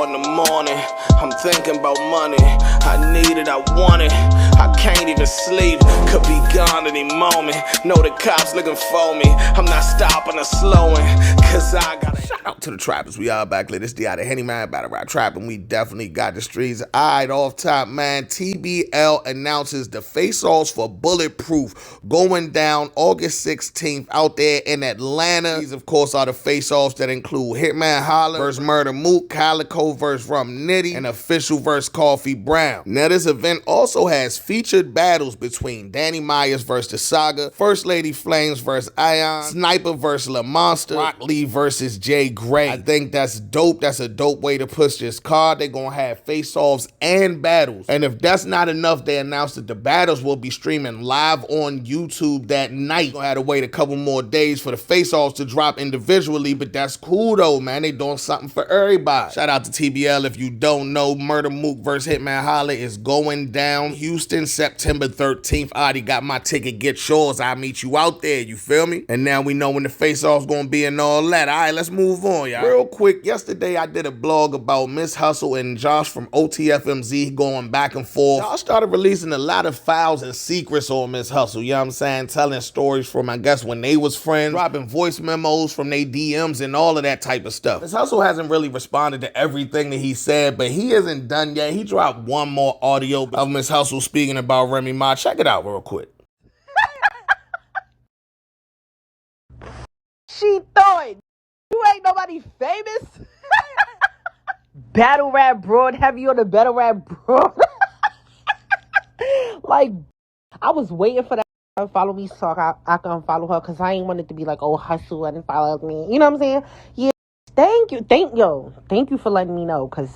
4 in the morning, I'm thinking about money. I need it, I want it, I can't even sleep. Could be gone any moment, know the cops looking for me. I'm not stopping or slowing, cause I got it. Shout out to the trappers, we all back lit. It's the Henny Man Battle Rap Trapping. We definitely got the streets. Alright, off top, man, TBL announces the face-offs for Bulletproof going down August 16th out there in Atlanta. These, of course, are the face-offs that include Hitman Holla vs. Murder Mook, Calico vs. Rum Nitty, and Official vs. Coffee Brown. Now, this event also has featured battles between Danny Myers vs. The Saga, First Lady Flames vs. Ion, Sniper vs. La Monster, Rock Lee vs. Jay Gray. I think that's dope. That's a dope way to push this card. They're gonna have face-offs and battles. And if that's not enough, they announced that the battles will be streaming live on YouTube that night. You're gonna have to wait a couple more days for the face-offs to drop individually, but that's cool though, man. They doing something for everybody. Shout out to TBL. If you don't know, Murder Mook vs. Hitman Holla is going down Houston September 13th. I already got my ticket. Get yours. I'll meet you out there. You feel me? And now we know when the face-off's gonna be and all that. All right, let's move on, y'all. Real quick, yesterday I did a blog about Miss Hustle and Josh from OTFMZ going back and forth. Y'all started releasing a lot of files and secrets on Miss Hustle, you know what I'm saying? Telling stories from, I guess, when they was friends, dropping voice memos from their DMs and all of that type of stuff. Miss Hustle hasn't really responded to everything that he said, but he isn't done yet. He dropped one more audio of Miss Hustle speaking about Remy Ma. Check it out real quick. She thought you ain't nobody famous. Battle rap broad, heavy on the battle rap broad. Like, I was waiting for that to follow me so I can follow her, because I ain't wanted to be like, oh, Hustle and follow me. You know what I'm saying? Yeah. Thank you for letting me know, because,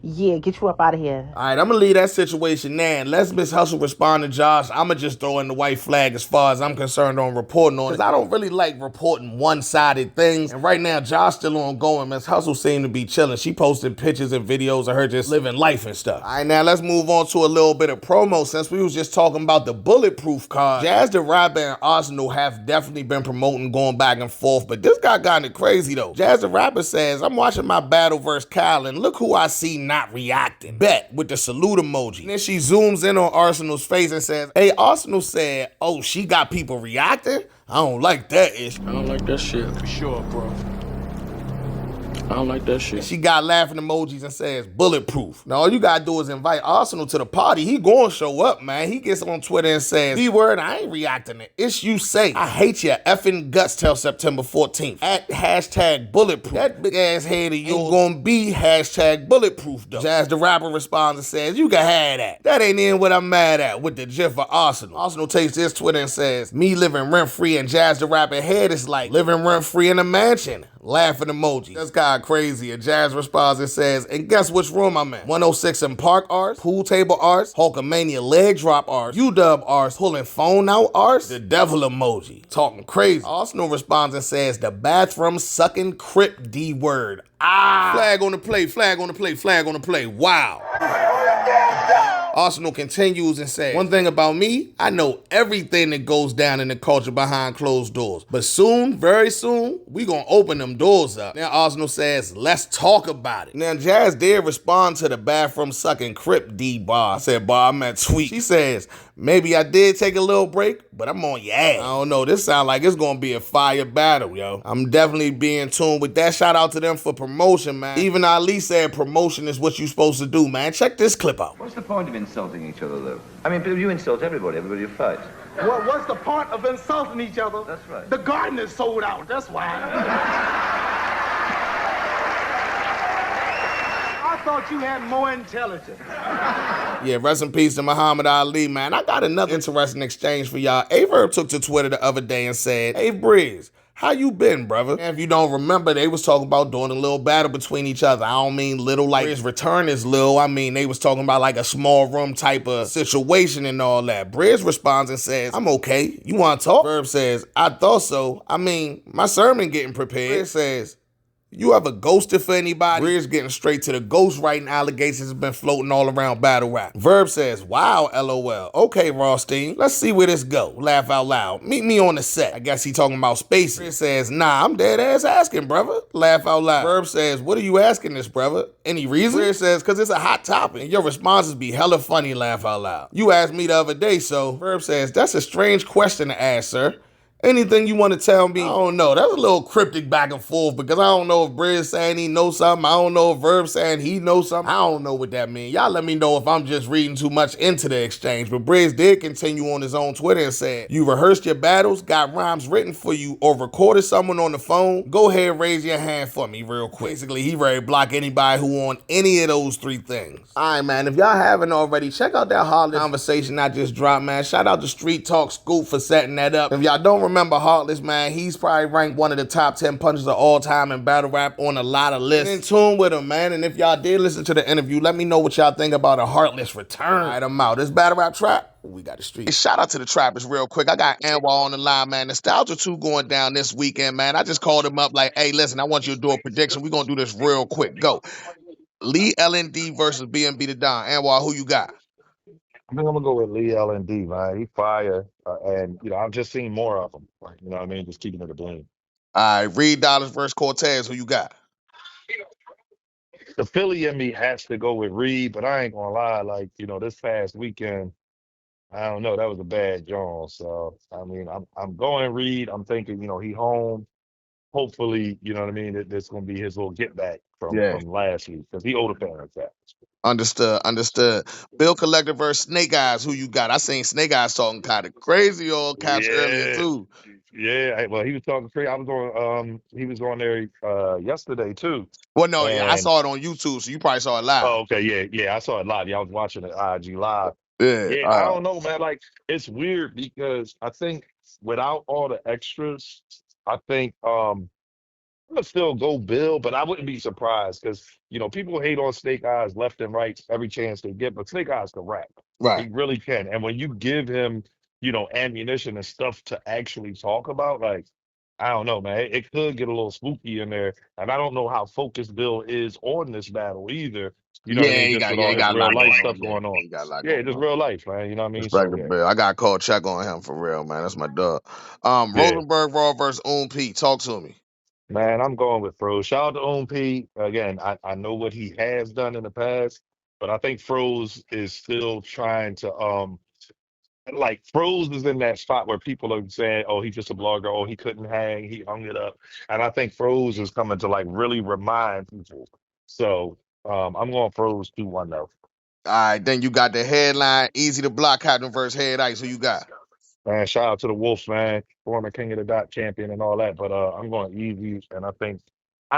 yeah, get you up out of here. All right, I'm going to leave that situation there, and let's Miss Hustle respond to Josh. I'm going to just throw in the white flag as far as I'm concerned on reporting on it, because I don't really like reporting one-sided things, and right now, Josh still ongoing. Miss Hustle seemed to be chilling. She posted pictures and videos of her just living life and stuff. All right, now let's move on to a little bit of promo. Since we was just talking about the Bulletproof card, Jazz the Rapper and Arsonal have definitely been promoting going back and forth, but this got kind of crazy, though. Jazz the Rapper says, I'm watching my battle versus Kyle, and look who I see not reacting. Bet, with the salute emoji. And then she zooms in on Arsonal's face and says, hey, Arsonal said, oh, she got people reacting? I don't like that ish. I don't like that shit. For sure, bro. I don't like that shit. And she got laughing emojis and says, Bulletproof. Now, all you gotta do is invite Arsonal to the party. He gonna show up, man. He gets on Twitter and says, B-word, I ain't reacting to ish you say. I hate your effing guts till September 14th. At hashtag Bulletproof. That big ass head of yours gonna be hashtag Bulletproof, though. Jazz the Rapper responds and says, you can have that. That ain't even what I'm mad at, with the gif of Arsonal. Arsonal takes his Twitter and says, me living rent-free, and Jazz the Rapper head is like living rent-free in a mansion. Laughing emoji. That's kind of crazy. And Jazz responds and says, and guess which room I'm in? 106 in Park Arts, Pool Table Arts, Hulkamania Leg Drop Arts, UW Arts, Pulling Phone Out Arts, the devil emoji. Talking crazy. Arsonal responds and says, the bathroom sucking crip D-word. Flag on the play, flag on the play, flag on the play. Wow. Arsonal continues and says, one thing about me, I know everything that goes down in the culture behind closed doors. But soon, very soon, we gonna open them doors up. Now Arsonal says, let's talk about it. Now Jazz did respond to the bathroom sucking crip D-bar. I said, bar, I meant tweet. She says, maybe I did take a little break, but I'm on your ass. I don't know, this sound like it's gonna be a fire battle, yo. I'm definitely being tuned with that. Shout out to them for promotion, man. Even Ali said promotion is what you supposed to do, man. Check this clip out. What's the point of insulting each other, though? I mean, you insult everybody you fight. Well, what's the point of insulting each other? That's right. The garden is sold out, that's why. I thought you had more intelligence. Yeah, rest in peace to Muhammad Ali, man. I got another interesting exchange for y'all. Verb took to Twitter the other day and said, hey, Brizz, how you been, brother? And if you don't remember, they was talking about doing a little battle between each other. I don't mean little like his return is little. I mean, they was talking about like a small room type of situation and all that. Brizz responds and says, I'm okay. You want to talk? Verb says, I thought so. I mean, my sermon getting prepared. Brizz says, You ever ghosted for anybody? Brizz getting straight to the ghostwriting allegations have been floating all around battle rap. Verb says, wow, LOL. Okay, Rothstein, let's see where this go. Laugh out loud. Meet me on the set. I guess he talking about space. Brizz says, nah, I'm dead ass asking, brother. Laugh out loud. Verb says, what are you asking this, brother? Any reason? Brizz says, cause it's a hot topic. And your responses be hella funny, laugh out loud. You asked me the other day, so Verb says, that's a strange question to ask, sir. Anything you want to tell me? I don't know. That's a little cryptic back and forth because I don't know if Brizz saying he knows something. I don't know if Verb saying he knows something. I don't know what that means. Y'all let me know if I'm just reading too much into the exchange. But Brizz did continue on his own Twitter and said, you rehearsed your battles, got rhymes written for you, or recorded someone on the phone? Go ahead and raise your hand for me real quick. Basically, he ready to block anybody who on any of those three things. All right, man. If y'all haven't already, check out that Heartless conversation I just dropped, man. Shout out to Street Talk Scoop for setting that up. If y'all don't remember Heartless, man, he's probably ranked one of the top 10 punchers of all time in battle rap on a lot of lists. Get in tune with him, man. And if y'all did listen to the interview, let me know what y'all think about a Heartless return. All right, I'm out. This battle rap trap, we got the street. Hey, shout out to the trappers real quick. I got Anwar on the line, man. Nostalgia 2 going down this weekend, man. I just called him up like, hey, listen, I want you to do a prediction. We're going to do this real quick. Go. Lee LND versus BNB the Don. Anwar, who you got? I think I'm gonna go with Lee L&D, man. He fire, and I've just seen more of him. Like, you know what I mean? Just keeping it a blame. All right, Reed Dollars versus Cortez. Who you got? The Philly in me has to go with Reed, but I ain't gonna lie. Like, this past weekend, I don't know, that was a bad John. So I mean, I'm going Reed. I'm thinking, he home. Hopefully, you know what I mean. That's gonna be his little get back from Yeah. last week because he owed the fans that. Understood. Bill Collector versus Snake Eyes. Who you got? I seen Snake Eyes talking kind of crazy old caps earlier Yeah, too. yeah. Well, he was talking crazy. I was going. He was going there yesterday too. Well, no, yeah, I And saw it on YouTube, so you probably saw it live. oh, okay, yeah. I saw it live. Yeah, I was watching it IG live. Yeah. Yeah, I don't know, man. Like, it's weird because I think without all the extras, I think I'm gonna still go Bill, but I wouldn't be surprised because people hate on Snake Eyes left and right every chance they get, but Snake Eyes can rap. Right. He really can. And when you give him, ammunition and stuff to actually talk about, like, I don't know, man. It could get a little spooky in there. And I don't know how focused Bill is on this battle either. You know what I Yeah, mean? he Just got with yeah, all he his got a real lot life going stuff on. Yeah, going on. he got a lot Yeah, going just on. real life, man. You know what I mean? Respect So the yeah. Bill. I got to call check on him for real, man. That's my dog. Yeah. Rosenberg Raw versus P. Talk to me. Man, I'm going with Froze. Shout out to OMP. Again, I know what he has done in the past, but I think Froze is still trying to like Froze is in that spot where people are saying, oh, he's just a blogger, oh, he couldn't hang, he hung it up. And I think Froze is coming to like really remind people. So I'm going Froze 2-1 though. All right, then you got the headline, Easy to Block Captain versus Head Ice. Who you got? Man, shout out to the Wolves, man. Former King of the Dot champion and all that. But I'm going Easy, and I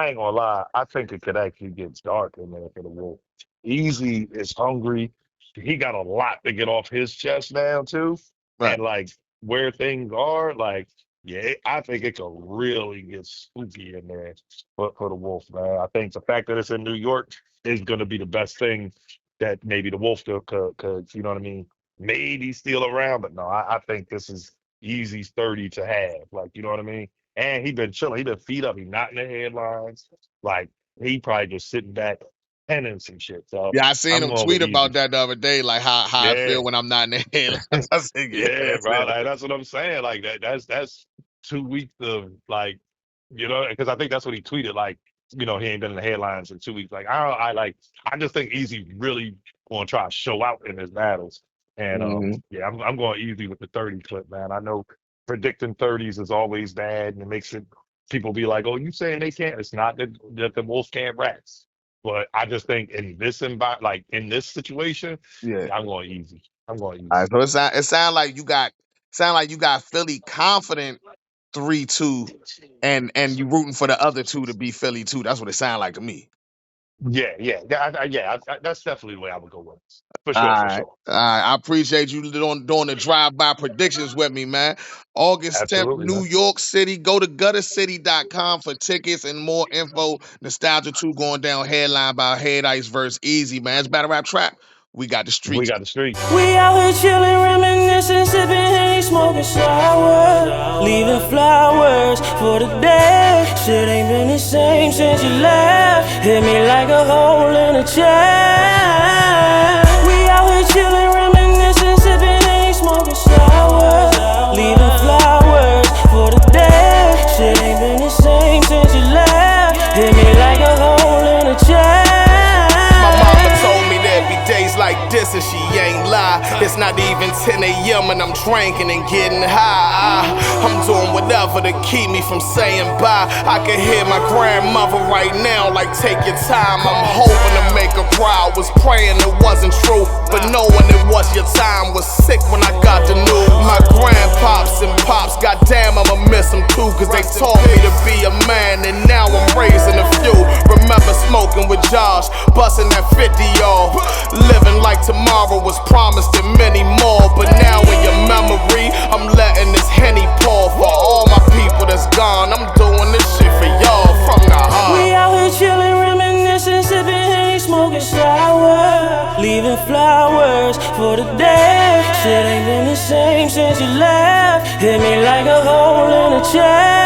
ain't gonna lie, I think it could actually get dark in there for the Wolves. Easy is hungry. He got a lot to get off his chest now too. Right. And like where things are, like, yeah, I think it could really get spooky in there for the Wolf, man. I think the fact that it's in New York is gonna be the best thing that maybe the Wolf could, you know what I mean? Maybe steal around, but no, I think this is Easy's 30 to have. Like, you know what I mean? And he been chilling. He been feet up. He not in the headlines. Like, he probably just sitting back penning some shit. So Yeah, I seen I'm him going tweet with about Easy. that the other day, like how I Yeah. feel when I'm not in the headlines. I said, yeah, Yeah, that's bro. it. Like, that's what I'm saying. Like that's 2 weeks of like, because I think that's what he tweeted. Like, he ain't been in the headlines in 2 weeks. Like, I just think Easy really gonna try to show out in his battles. And Mhm. yeah, I'm going Easy with the 30 clip, man. I know predicting 30s is always bad and it makes it people be like, oh, you saying they can't? It's not that the Wolves can't rap. But I just think in this like in this situation, Yeah. I'm going Easy. I'm going All Easy. right, so it sound like you got Philly confident 3-2, and you rooting for the other two to be Philly too. That's what it sound like to me. Yeah. That's definitely the way I would go with it. For All sure, for right. sure. All right. I appreciate you doing the drive-by predictions with me, man. August 10th, Absolutely, New man. York City. Go to guttercity.com for tickets and more info. Nostalgia 2 going down headline by Head Ice versus Easy, man. It's Battle Rap Trap. We got the streets. We got the streets. We out here chillin', reminiscing, sippin' Henny, smoking sour, leaving flowers for the day. Shit ain't been the same since you left. Hit me like a hole in a chair. We out here chillin', reminiscing, sippin' Henny, smoking sour, leaving flowers for the day. Shit ain't been the same since you left. Hit me like a hole in a chair. Days like this and she ain't lie. It's not even 10 a.m. and I'm drinking and getting high. I'm doing whatever to keep me from saying bye. I can hear my grandmother right now like take your time. I'm hoping to make her cry. Was praying it wasn't true, but knowing it was your time was sick when I got the news. My grandpops and pops, goddamn I'ma miss them too, cause they taught me to be a man and now I'm raising a few. Remember smoking with Josh, busting that 50 off. Living like tomorrow was promised and many more. But now in your memory, I'm letting this Henny pour. For all my people that's gone, I'm doing this shit for y'all from the heart. We out here chillin', reminiscing, sippin' Henny, smoking sour, leaving flowers for the day. Shit ain't been the same since you left. Hit me like a hole in a chair.